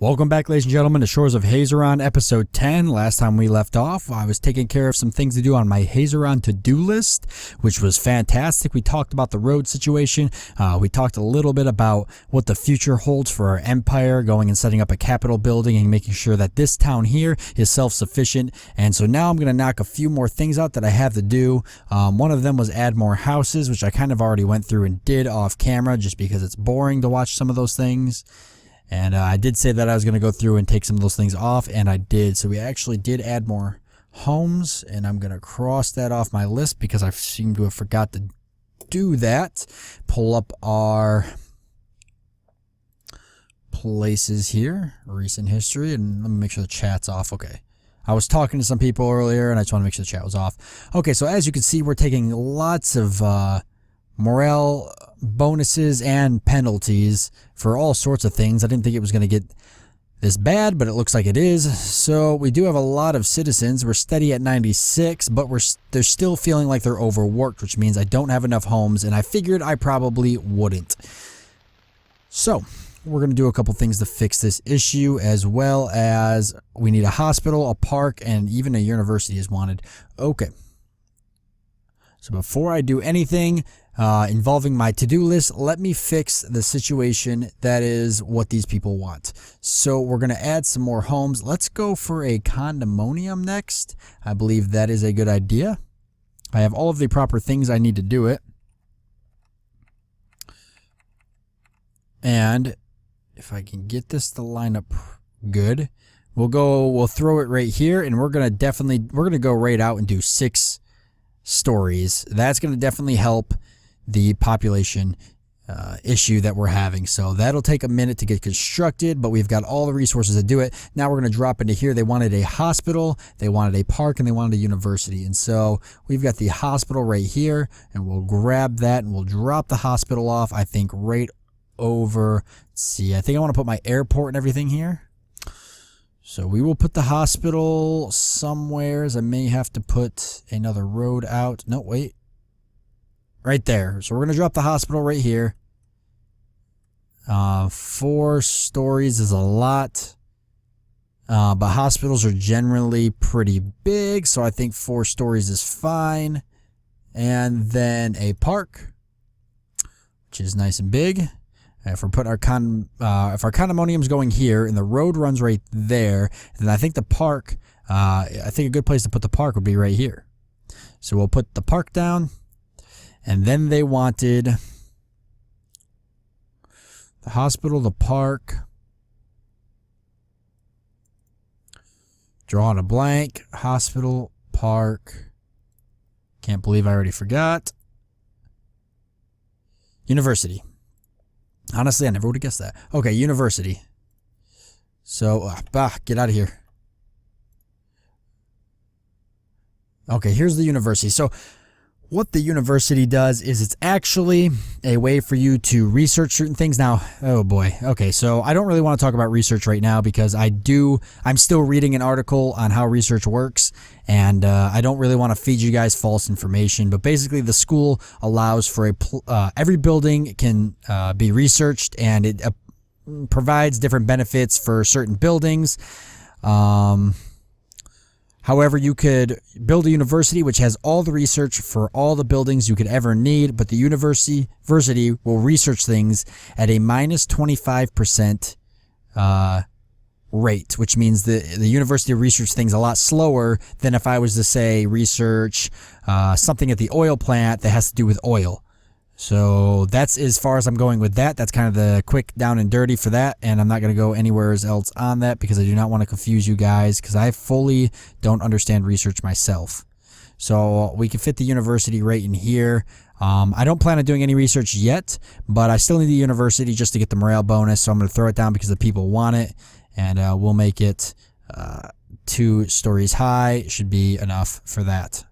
Welcome back, ladies and gentlemen, to Shores of Hazeron, episode 10. Last time we left off, I was taking care of some things to do on my Hazeron to-do list, which was fantastic. We talked about the road situation. We talked a little bit about what the future holds for our empire, going and setting up a capital building and making sure that this town here is self-sufficient. And so now I'm going to knock a few more things out that I have to do. One of them was add more houses, which I kind of already went through and did off camera just because it's boring to watch some of those things. And I did say that I was going to go through and take some of those things off, and I did. So we actually did add more homes, and I'm going to cross that off my list because I seem to have forgot to do that. Pull up our places here, recent history, and let me make sure the chat's off. Okay. I was talking to some people earlier, and I just want to make sure the chat was off. Okay, so as you can see, we're taking lots of morale bonuses and penalties for all sorts of things. I didn't think it was going to get this bad, but it looks like it is. So we do have a lot of citizens. We're steady at 96, but they're still feeling like they're overworked, which means I don't have enough homes, and I figured I probably wouldn't. So we're going to do a couple things to fix this issue, as well as we need a hospital, a park, and even a university is wanted. Okay. So before I do anything involving my to-do list, let me fix the situation that is what these people want. So we're going to add some more homes. Let's go for a condominium next. I believe that is a good idea. I have all of the proper things I need to do it. And if I can get this to line up good, we'll throw it right here, and we're going to go right out and do 6 stories. That's going to definitely help the population issue that we're having. So that'll take a minute to get constructed, but we've got all the resources to do it. Now we're going to drop into here. They wanted a hospital, they wanted a park, and they wanted a university. And so we've got the hospital right here, and we'll grab that and we'll drop the hospital off, I think, right over. Let's see, I think I want to put my airport and everything here. So we will put the hospital somewhere. I may have to put another road out. No, wait. Right there. So we're going to drop the hospital right here. 4 stories is a lot. But hospitals are generally pretty big, so I think 4 stories is fine. And then a park, which is nice and big. If we're putting if our condominium's going here and the road runs right there, then I think the park, I think a good place to put the park would be right here. So we'll put the park down, and then they wanted the hospital, the park, drawing a blank, hospital, park, can't believe I already forgot, university. Honestly, I never would have guessed that. Okay, university. So, get out of here. Okay, here's the university. So, what the university does is it's actually a way for you to research certain things. Now, oh boy. Okay, so I don't really want to talk about research right now because I'm still reading an article on how research works, and I don't really want to feed you guys false information. But basically, the school allows for every building can be researched, and it provides different benefits for certain buildings. However, you could build a university which has all the research for all the buildings you could ever need, but the university will research things at a minus 25% rate, which means the university will research things a lot slower than if I was to say research something at the oil plant that has to do with oil. So that's as far as I'm going with that. That's kind of the quick down and dirty for that, and I'm not going to go anywhere else on that because I do not want to confuse you guys because I fully don't understand research myself. So we can fit the university right in here. I don't plan on doing any research yet, but I still need the university just to get the morale bonus, so I'm going to throw it down because the people want it, and we'll make it 2 stories high. It should be enough for that.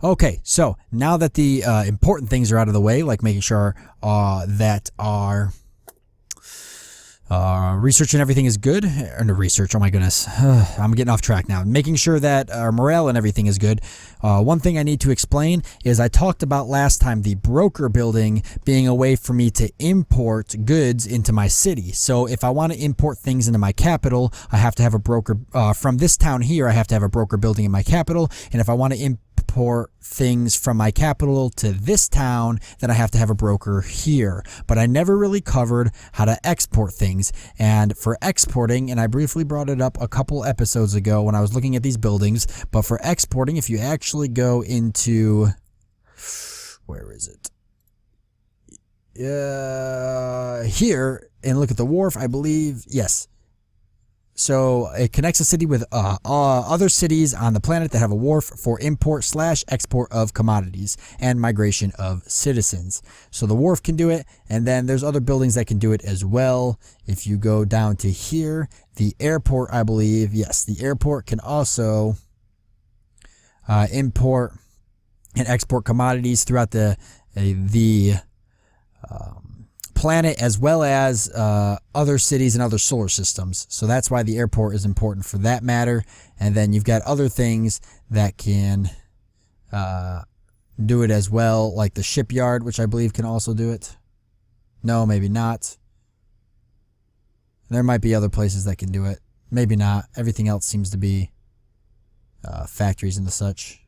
Okay, so now that the important things are out of the way, like making sure that our Research and everything is good. Or no, research, oh my goodness. I'm getting off track now. Making sure that our morale and everything is good. One thing I need to explain is I talked about last time the broker building being a way for me to import goods into my city. So if I want to import things into my capital, I have to have a broker. From this town here, I have to have a broker building in my capital. And if I want to import things from my capital to this town, then I have to have a broker here. But I never really covered how to export things. And for exporting, and I briefly brought it up a couple episodes ago when I was looking at these buildings, but for exporting, if you actually go into, where is it? Here, and look at the wharf, I believe, yes. So it connects a city with other cities on the planet that have a wharf for import/export of commodities and migration of citizens. So the wharf can do it, and then there's other buildings that can do it as well. If you go down to here, the airport, I believe, yes, the airport can also import and export commodities throughout the planet, as well as other cities and other solar systems. So that's why the airport is important for that matter. And then you've got other things that can do it as well, like the shipyard, which I believe can also do it. No, maybe not. There might be other places that can do it. Maybe not. Everything else seems to be factories and the such.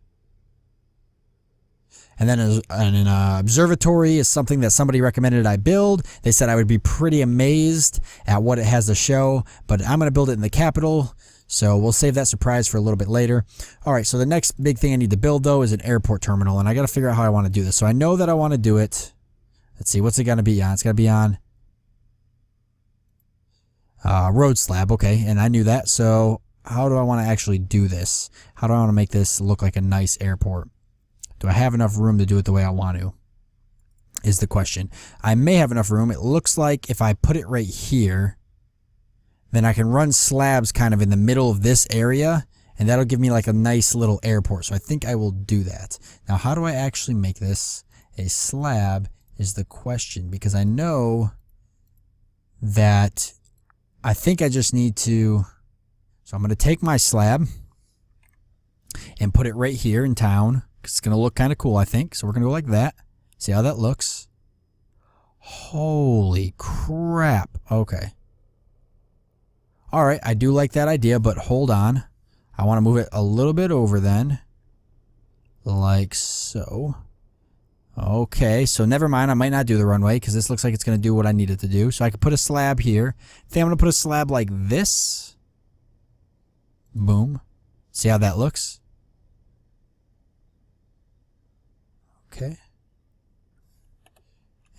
And then an observatory is something that somebody recommended I build. They said I would be pretty amazed at what it has to show, but I'm going to build it in the capital, so we'll save that surprise for a little bit later. All right, so the next big thing I need to build, though, is an airport terminal, and I got to figure out how I want to do this. So I know that I want to do it. Let's see, what's it going to be on? It's going to be on road slab, okay, and I knew that. So how do I want to actually do this? How do I want to make this look like a nice airport? Do I have enough room to do it the way I want to? Is the question. I may have enough room. It looks like if I put it right here, then I can run slabs kind of in the middle of this area, and that'll give me like a nice little airport. So I think I will do that. Now, how do I actually make this a slab is the question, because I know that I think I just need to, so I'm going to take my slab and put it right here in town. It's going to look kind of cool, I think. So we're going to go like that. See how that looks? Holy crap. Okay. All right. I do like that idea, but hold on. I want to move it a little bit over then. Like so. Okay. So never mind. I might not do the runway because this looks like it's going to do what I need it to do. So I could put a slab here. I think I'm going to put a slab like this. Boom. See how that looks? Okay.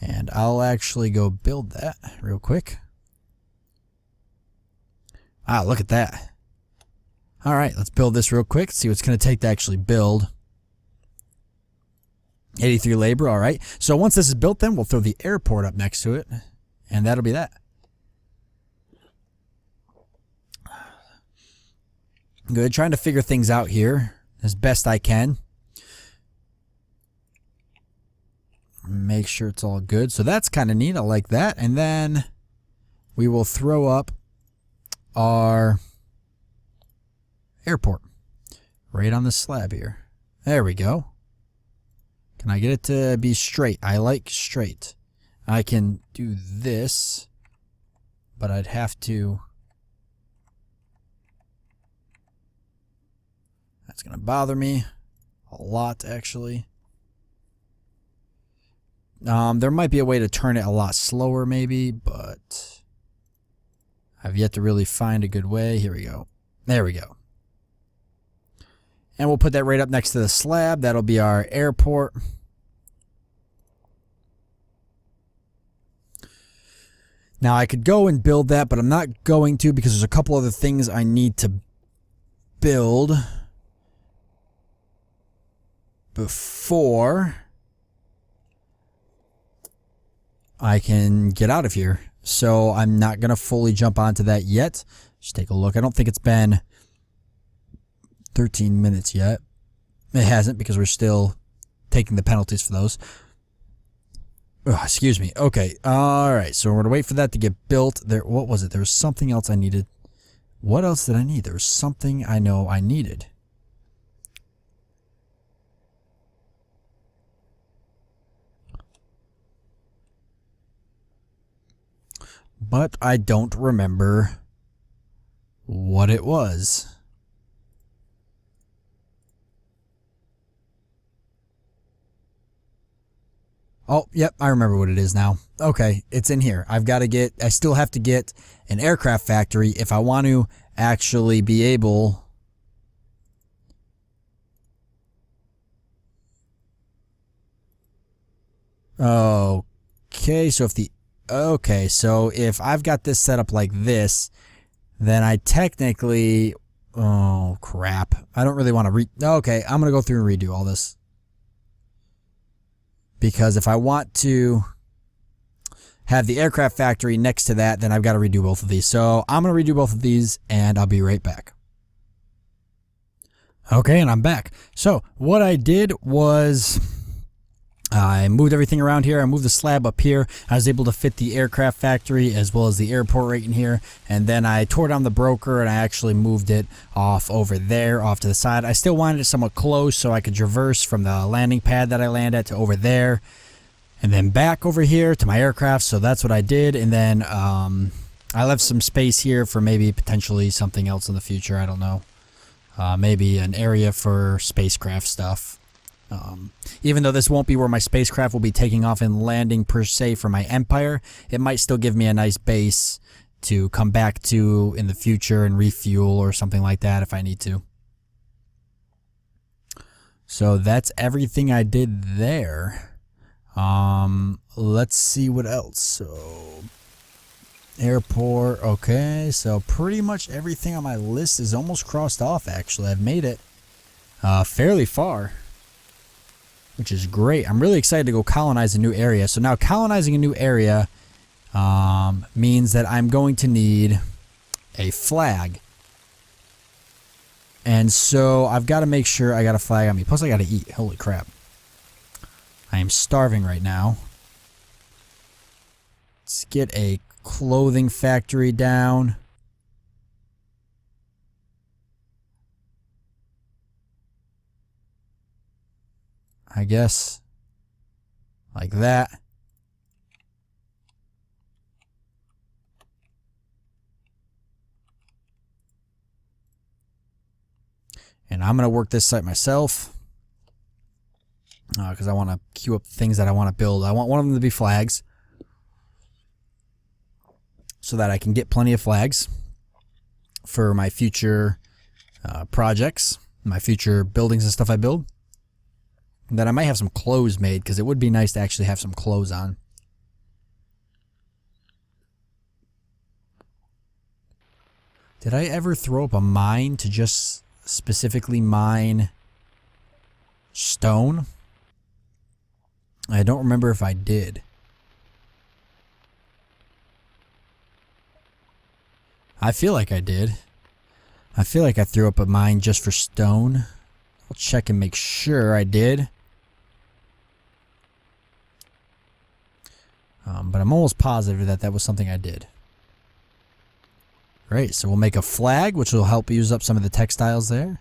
And I'll actually go build that real quick. Ah, look at that. All right, let's build this real quick. See what it's going to take to actually build. 83 labor, all right. So once this is built, then we'll throw the airport up next to it. And that'll be that. Good, trying to figure things out here as best I can. Make sure it's all good. So that's kind of neat. I like that. And then we will throw up our airport right on the slab here. There we go. Can I get it to be straight? I like straight. I can do this, but I'd have to. That's going to bother me a lot, actually. There might be a way to turn it a lot slower maybe, but I've yet to really find a good way. Here we go. There we go. And we'll put that right up next to the slab. That'll be our airport. Now I could go and build that, but I'm not going to because there's a couple other things I need to build before I can get out of here. So I'm not going to fully jump onto that yet. Just take a look. I don't think it's been 13 minutes yet. It hasn't because we're still taking the penalties for those. Excuse me. Okay. All right. So we're going to wait for that to get built. There. What was it? There was something else I needed. What else did I need? There was something I know I needed. But I don't remember what it was. Oh, yep, I remember what it is now. Okay, it's in here. I still have to get an aircraft factory if I want to actually be able... Okay, so if I've got this set up like this, then I technically... Oh, crap. I don't really want to Okay, I'm going to go through and redo all this. Because if I want to have the aircraft factory next to that, then I've got to redo both of these. So I'm going to redo both of these, and I'll be right back. Okay, and I'm back. So what I did was I moved everything around here. I moved the slab up here. I was able to fit the aircraft factory as well as the airport right in here. And then I tore down the broker and I actually moved it off over there, off to the side. I still wanted it somewhat close so I could traverse from the landing pad that I land at to over there. And then back over here to my aircraft. So that's what I did. And then I left some space here for maybe potentially something else in the future. I don't know. Maybe an area for spacecraft stuff. Even though this won't be where my spacecraft will be taking off and landing per se for my empire, it might still give me a nice base to come back to in the future and refuel or something like that if I need to. So that's everything I did there. Let's see what else. So airport, okay, so pretty much everything on my list is almost crossed off. Actually, I've made it fairly far, which is great. I'm really excited to go colonize a new area. So now colonizing a new area means that I'm going to need a flag. And so I've got to make sure I got a flag on me. Plus I got to eat. Holy crap. I am starving right now. Let's get a clothing factory down. I guess like that. And I'm going to work this site myself because I want to queue up the things that I want to build. I want one of them to be flags so that I can get plenty of flags for my future projects, my future buildings and stuff I build. Then I might have some clothes made because it would be nice to actually have some clothes on. Did I ever throw up a mine to just specifically mine stone? I don't remember if I did. I feel like I did. I feel like I threw up a mine just for stone. I'll check and make sure I did. But I'm almost positive that that was something I did. Right, so we'll make a flag, which will help use up some of the textiles there.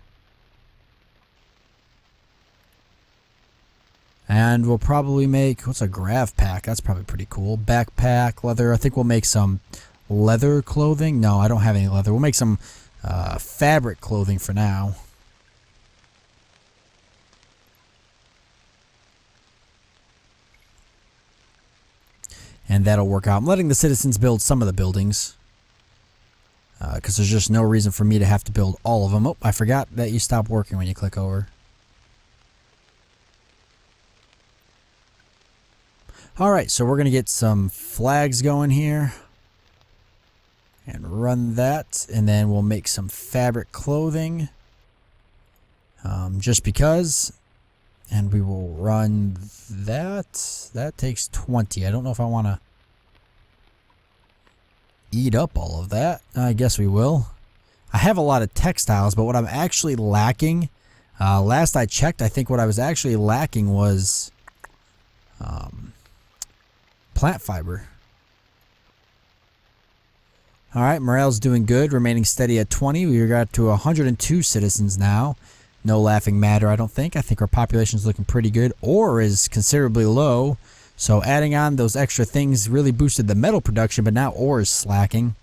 And we'll probably make, what's a grav pack? That's probably pretty cool. Backpack, leather. I think we'll make some leather clothing. No, I don't have any leather. We'll make some fabric clothing for now. And that'll work out. I'm letting the citizens build some of the buildings. Because there's just no reason for me to have to build all of them. Oh, I forgot that you stop working when you click over. Alright, so we're going to get some flags going here. And run that. And then we'll make some fabric clothing. Just because. And we will run that. That takes 20. I don't know if I want to eat up all of that. I guess we will. I have a lot of textiles, but what I'm actually lacking, last I checked, I think what I was actually lacking was plant fiber. Alright, morale's doing good, remaining steady at 20. We got to 102 citizens now. No laughing matter, I don't think. I think our population's looking pretty good. Ore is considerably low, so adding on those extra things really boosted the metal production, but now ore is slacking.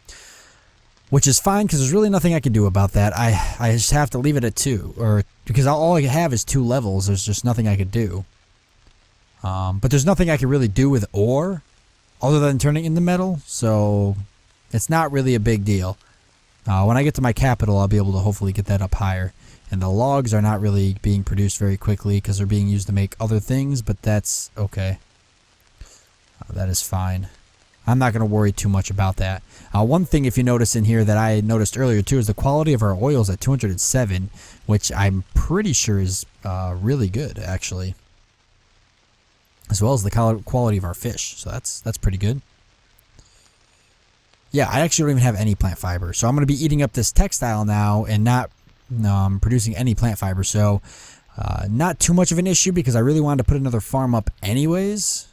Which is fine, because there's really nothing I can do about that. I just have to leave it at 2, or because all I have is 2 levels. There's just nothing I could do. But there's nothing I can really do with ore, other than turning into metal, so it's not really a big deal. When I get to my capital, I'll be able to hopefully get that up higher. And the logs are not really being produced very quickly because they're being used to make other things, but that's okay. That is fine. I'm not going to worry too much about that. One thing, if you notice in here that I noticed earlier too, is the quality of our oils at 207, which I'm pretty sure is really good, actually. As well as the quality of our fish, so that's pretty good. Yeah, I actually don't even have any plant fiber, so I'm going to be eating up this textile now and not producing any plant fiber, so not too much of an issue because I really wanted to put another farm up anyways.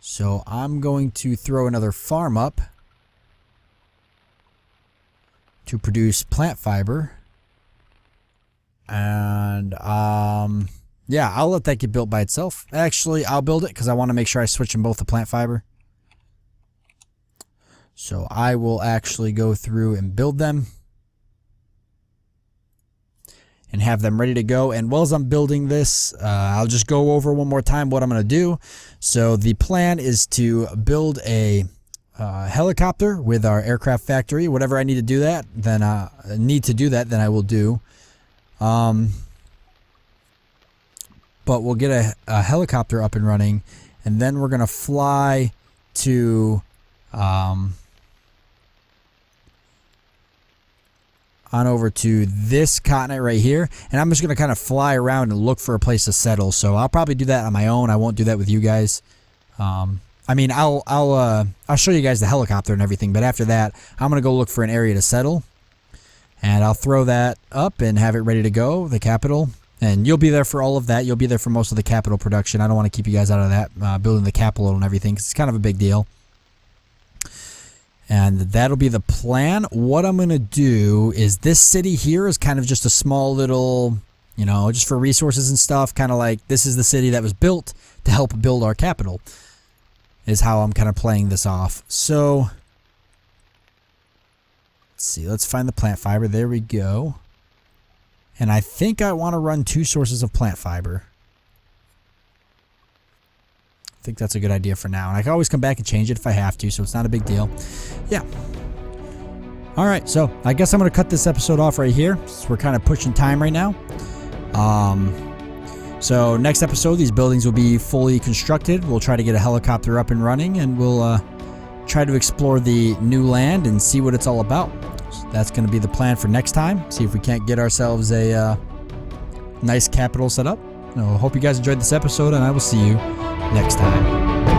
So I'm going to throw another farm up to produce plant fiber. And yeah, I'll let that get built by itself. Actually, I'll build it because I want to make sure I switch them both to plant fiber. So I will actually go through and build them and have them ready to go. And while I'm building this, I'll just go over one more time what I'm going to do. So the plan is to build a helicopter with our aircraft factory. Whatever I need to do that, then I will do. But we'll get a helicopter up and running, and then we're going to fly to on over to this continent right here, and I'm just going to kind of fly around and look for a place to settle. So I'll probably do that on my own. I won't do that with you guys. I mean, I'll show you guys the helicopter and everything, but after that, I'm going to go look for an area to settle, and I'll throw that up and have it ready to go, the capital. And you'll be there for all of that. You'll be there for most of the capital production. I don't want to keep you guys out of that, building the capital and everything, because it's kind of a big deal. And that'll be the plan. What I'm going to do is this city here is kind of just a small little, you know, just for resources and stuff. Kind of like this is the city that was built to help build our capital, is how I'm kind of playing this off. So, let's see. Let's find the plant fiber. There we go. And I think I want to run 2 sources of plant fiber. I think that's a good idea for now. And I can always come back and change it if I have to, so it's not a big deal. Yeah. Alright, so I guess I'm going to cut this episode off right here, since we're kind of pushing time right now. So next episode, these buildings will be fully constructed. We'll try to get a helicopter up and running, and we'll try to explore the new land and see what it's all about. So that's going to be the plan for next time. See if we can't get ourselves a nice capital set up. I hope you guys enjoyed this episode, and I will see you next time.